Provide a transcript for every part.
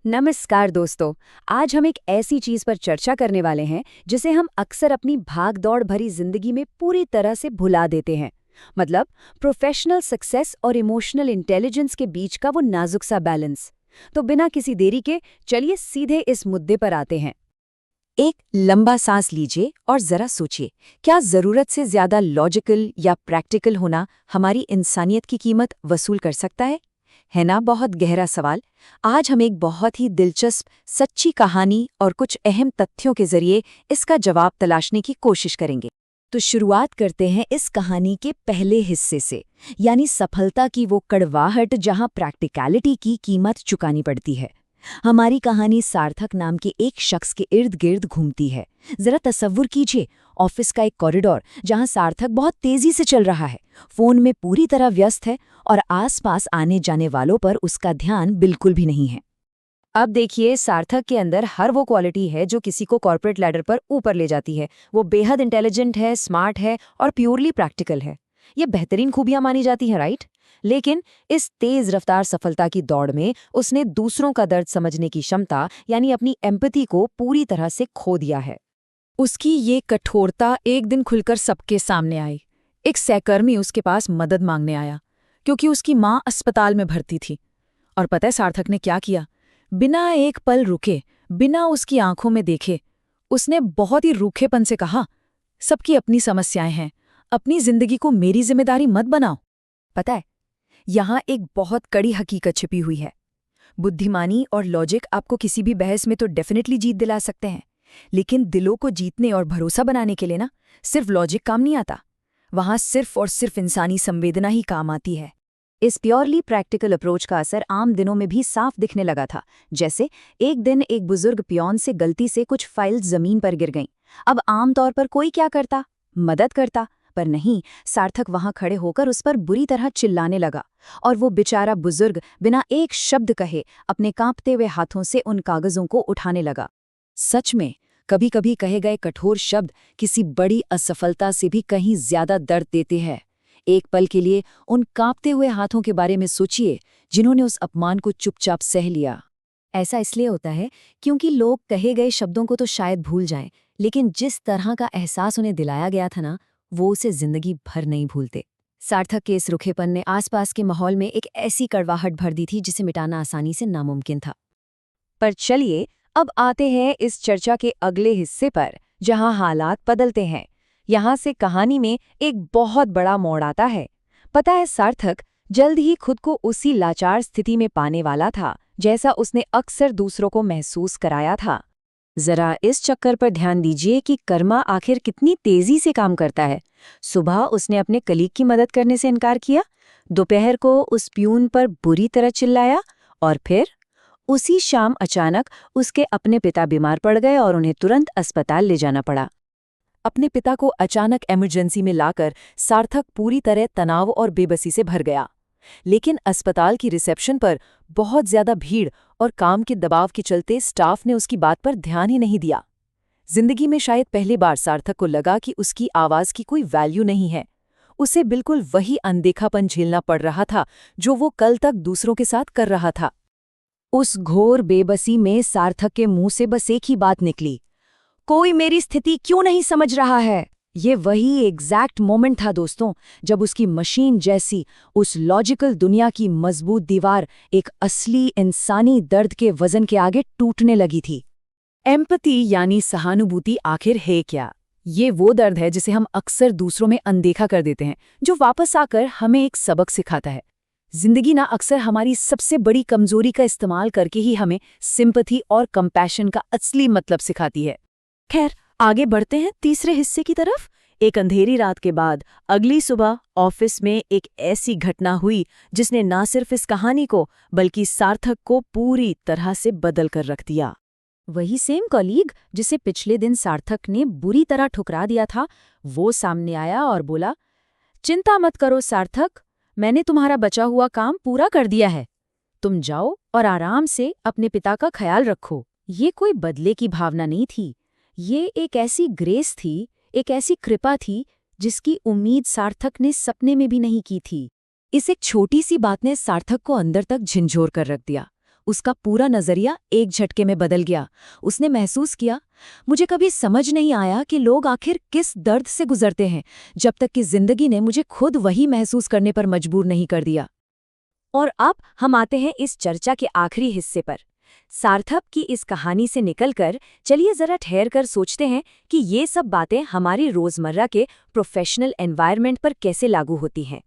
नमस्कार दोस्तों। आज हम एक ऐसी चीज पर चर्चा करने वाले हैं जिसे हम अक्सर अपनी भाग-दौड़ भरी जिंदगी में पूरी तरह से भुला देते हैं। मतलब प्रोफेशनल सक्सेस और इमोशनल इंटेलिजेंस के बीच का वो नाजुक सा बैलेंस। तो बिना किसी देरी के चलिए सीधे इस मुद्दे पर आते हैं। एक लंबा सांस लीजिए और जरा सोचिए, क्या जरूरत से ज्यादा लॉजिकल या प्रैक्टिकल होना हमारी इंसानियत की कीमत वसूल कर सकता है ना? बहुत गहरा सवाल। आज हम एक बहुत ही दिलचस्प सच्ची कहानी और कुछ अहम तथ्यों के जरिए इसका जवाब तलाशने की कोशिश करेंगे। तो शुरुआत करते हैं इस कहानी के पहले हिस्से से, यानी सफलता की वो कड़वाहट जहां प्रैक्टिकलिटी की कीमत चुकानी पड़ती है। हमारी कहानी सार्थक नाम के एक शख्स के इर्द गिर्द घूमती है। जरा तसव्वुर कीजिए, ऑफिस का एक कॉरिडोर जहां सार्थक बहुत तेजी से चल रहा है, फोन में पूरी तरह व्यस्त है और आसपास आने जाने वालों पर उसका ध्यान बिल्कुल भी नहीं है। अब देखिए, सार्थक के अंदर हर वो क्वालिटी है जो किसी को कॉर्पोरेट लैडर पर ऊपर ले जाती है। वो बेहद इंटेलिजेंट है, स्मार्ट है और प्योरली प्रैक्टिकल है। ये बेहतरीन खूबियां मानी जाती हैं, राइट? लेकिन इस तेज रफ्तार सफलता की दौड़ में उसने दूसरों का दर्द समझने की क्षमता यानी अपनी एम्पैथी को पूरी तरह से खो दिया है। उसकी ये कठोरता एक दिन खुलकर सबके सामने आई। एक सहकर्मी उसके पास मदद मांगने आया क्योंकि उसकी मां अस्पताल में भर्ती थी। और पता है सार्थक ने क्या किया? बिना एक पल रुके, बिना उसकी आंखों में देखे, उसने बहुत ही रूखेपन से कहा, सबकी अपनी समस्याएं हैं, अपनी जिंदगी को मेरी जिम्मेदारी मत बनाओ। पता है, यहाँ एक बहुत कड़ी हकीकत छिपी हुई है। बुद्धिमानी और लॉजिक आपको किसी भी बहस में तो डेफिनेटली जीत दिला सकते हैं, लेकिन दिलों को जीतने और भरोसा बनाने के लिए ना सिर्फ लॉजिक काम नहीं आता। वहाँ सिर्फ और सिर्फ इंसानी संवेदना ही काम आती है। इस प्योरली प्रैक्टिकल अप्रोच का असर आम दिनों में भी साफ दिखने लगा था। जैसे एक दिन एक बुजुर्ग पियोन से गलती से कुछ फाइल्स जमीन पर गिर गईं। अब आमतौर पर कोई क्या करता? मदद करता। पर नहीं, सार्थक वहां खड़े होकर उस पर बुरी तरह चिल्लाने लगा और वो बेचारा बुजुर्ग बिना एक शब्द कहे अपने कांपते हुए हाथों से उन कागजों को उठाने लगा। सच में, कभी कभी कहे गए कठोर शब्द किसी बड़ी असफलता से भी कहीं ज्यादा दर्द देते हैं। एक पल के लिए उन कांपते हुए हाथों के बारे में सोचिए जिन्होंने उस अपमान को चुपचाप सह लिया। ऐसा इसलिए होता है क्योंकि लोग कहे गए शब्दों को तो शायद भूल जाएं, लेकिन जिस तरह का एहसास उन्हें दिलाया गया था ना, वो उसे जिंदगी भर नहीं भूलते। सार्थक के इस रुखेपन ने आसपास के माहौल में एक ऐसी कड़वाहट भर दी थी जिसे मिटाना आसानी से नामुमकिन था। पर चलिए अब आते हैं इस चर्चा के अगले हिस्से पर, जहां हालात बदलते हैं। यहाँ से कहानी में एक बहुत बड़ा मोड़ आता है। पता है, सार्थक जल्द ही खुद को उसी लाचार स्थिति में पाने वाला था जैसा उसने अक्सर दूसरों को महसूस कराया था। जरा इस चक्कर पर ध्यान दीजिए कि कर्मा आखिर कितनी तेजी से काम करता है। सुबह उसने अपने कलीग की मदद करने से इनकार किया, दोपहर को उस प्यून पर बुरी तरह चिल्लाया और फिर उसी शाम अचानक उसके अपने पिता बीमार पड़ गए और उन्हें तुरंत अस्पताल ले जाना पड़ा। अपने पिता को अचानक इमरजेंसी में लाकर सार्थक पूरी तरह तनाव और बेबसी से भर गया। लेकिन अस्पताल की रिसेप्शन पर बहुत ज्यादा भीड़ और काम के दबाव के चलते स्टाफ ने उसकी बात पर ध्यान ही नहीं दिया। जिंदगी में शायद पहली बार सार्थक को लगा कि उसकी आवाज की कोई वैल्यू नहीं है। उसे बिल्कुल वही अनदेखापन झेलना पड़ रहा था जो वो कल तक दूसरों के साथ कर रहा था। उस घोर बेबसी में सार्थक के मुंह से बस एक ही बात निकली, कोई मेरी स्थिति क्यों नहीं समझ रहा है। ये वही एग्जैक्ट मोमेंट था दोस्तों, जब उसकी मशीन जैसी उस लॉजिकल दुनिया की मजबूत दीवार एक असली इंसानी दर्द के वजन के आगे टूटने लगी थी। एम्पैथी यानी सहानुभूति आखिर है क्या? ये वो दर्द है जिसे हम अक्सर दूसरों में अनदेखा कर देते हैं, जो वापस आकर हमें एक सबक सिखाता है। जिंदगी ना अक्सर हमारी सबसे बड़ी कमजोरी का इस्तेमाल करके ही हमें सिंपैथी और कंपैशन का असली मतलब सिखाती है। खैर, आगे बढ़ते हैं तीसरे हिस्से की तरफ। एक अंधेरी रात के बाद अगली सुबह ऑफिस में एक ऐसी घटना हुई जिसने ना सिर्फ इस कहानी को बल्कि सार्थक को पूरी तरह से बदल कर रख दिया। वही सेम कॉलीग जिसे पिछले दिन सार्थक ने बुरी तरह ठुकरा दिया था, वो सामने आया और बोला, चिंता मत करो सार्थक, मैंने तुम्हारा बचा हुआ काम पूरा कर दिया है। तुम जाओ और आराम से अपने पिता का ख्याल रखो। ये कोई बदले की भावना नहीं थी, ये एक ऐसी ग्रेस थी, एक ऐसी कृपा थी जिसकी उम्मीद सार्थक ने सपने में भी नहीं की थी। इस एक छोटी सी बात ने सार्थक को अंदर तक झिंझोर कर रख दिया। उसका पूरा नजरिया एक झटके में बदल गया। उसने महसूस किया, मुझे कभी समझ नहीं आया कि लोग आखिर किस दर्द से गुजरते हैं, जब तक कि जिंदगी ने मुझे खुद वही महसूस करने पर मजबूर नहीं कर दिया। और अब हम आते हैं इस चर्चा के आखिरी हिस्से पर। सार्थक की इस कहानी से निकलकर चलिए जरा ठहर कर सोचते हैं कि ये सब बातें हमारी रोजमर्रा के प्रोफेशनल एनवायरनमेंट पर कैसे लागू होती हैं।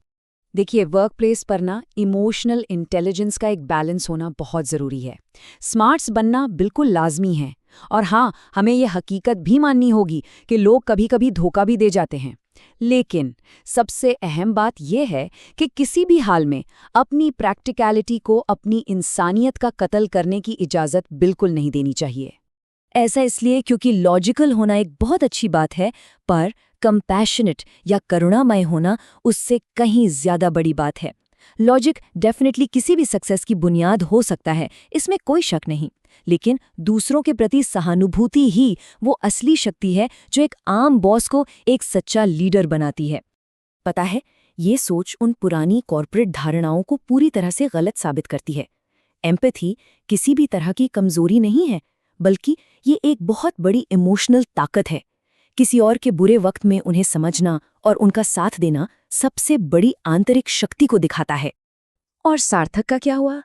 देखिए, वर्कप्लेस पर ना इमोशनल इंटेलिजेंस का एक बैलेंस होना बहुत ज़रूरी है। स्मार्ट्स बनना बिल्कुल लाजमी है। और हाँ, हमें ये हकीकत भी माननी होगी कि लोग कभी-कभी धोखा भी दे जाते हैं। लेकिन सबसे अहम बात यह है कि किसी भी हाल में अपनी प्रैक्टिकलिटी को, अपनी इंसानियत का कत्ल करने की इजाज़त बिल्कुल नहीं देनी चाहिए। ऐसा इसलिए क्योंकि लॉजिकल होना एक बहुत अच्छी बात है, पर कंपैशनेट या करुणामय होना उससे कहीं ज्यादा बड़ी बात है। लॉजिक डेफिनेटली किसी भी सक्सेस की बुनियाद हो सकता है, इसमें कोई शक नहीं, लेकिन दूसरों के प्रति सहानुभूति ही वो असली शक्ति है जो एक आम बॉस को एक सच्चा लीडर बनाती है। पता है, ये सोच उन पुरानी कॉर्पोरेट धारणाओं को पूरी तरह से गलत साबित करती है। एम्पैथी किसी भी तरह की कमजोरी नहीं है, बल्कि ये एक बहुत बड़ी इमोशनल ताकत है। किसी और के बुरे वक्त में उन्हें समझना और उनका साथ देना सबसे बड़ी आंतरिक शक्ति को दिखाता है। और सार्थक का क्या हुआ?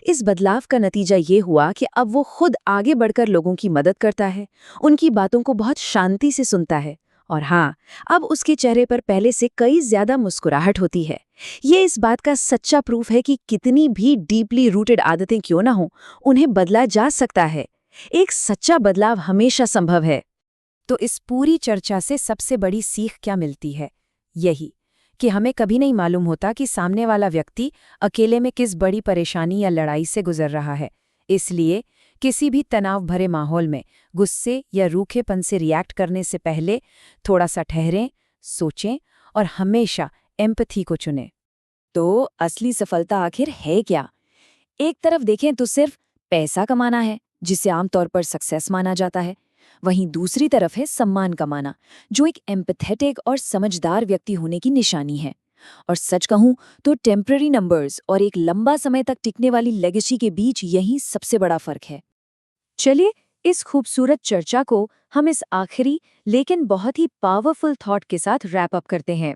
इस बदलाव का नतीजा ये हुआ कि अब वो खुद आगे बढ़कर लोगों की मदद करता है, उनकी बातों को बहुत शांति से सुनता है, और हाँ, अब उसके चेहरे पर पहले से कई ज्यादा मुस्कुराहट होती है। ये इस बात का सच्चा प्रूफ है कि कितनी भी डीपली रूटेड आदतें क्यों ना हो, उन्हें बदला जा सकता है। एक सच्चा बदलाव हमेशा संभव है। तो इस पूरी चर्चा से सबसे बड़ी सीख क्या मिलती है? यही कि हमें कभी नहीं मालूम होता कि सामने वाला व्यक्ति अकेले में किस बड़ी परेशानी या लड़ाई से गुजर रहा है। इसलिए किसी भी तनाव भरे माहौल में गुस्से या रूखेपन से रिएक्ट करने से पहले थोड़ा सा ठहरें, सोचें और हमेशा एम्पैथी को चुनें। तो असली सफलता आखिर है क्या? एक तरफ देखें तो सिर्फ पैसा कमाना है, जिसे आमतौर पर सक्सेस माना जाता है। वहीं दूसरी तरफ है सम्मान कमाना, जो एक एम्पैथेटिक और समझदार व्यक्ति होने की निशानी है। और सच कहूं तो टेम्पररी नंबर्स और एक लंबा समय तक टिकने वाली लेगेसी के बीच यही सबसे बड़ा फर्क है। चलिए, इस खूबसूरत चर्चा को हम इस आखिरी लेकिन बहुत ही पावरफुल थॉट के साथ रैप अप करते हैं।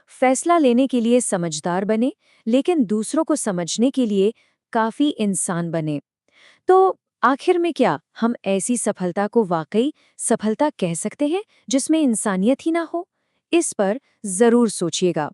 फैसला लेने के लिए समझदार बने, लेकिन दूसरों को समझने के लिए काफी इंसान बने। तो आखिर में क्या हम ऐसी सफलता को वाकई सफलता कह सकते हैं जिसमें इंसानियत ही ना हो? इस पर जरूर सोचिएगा।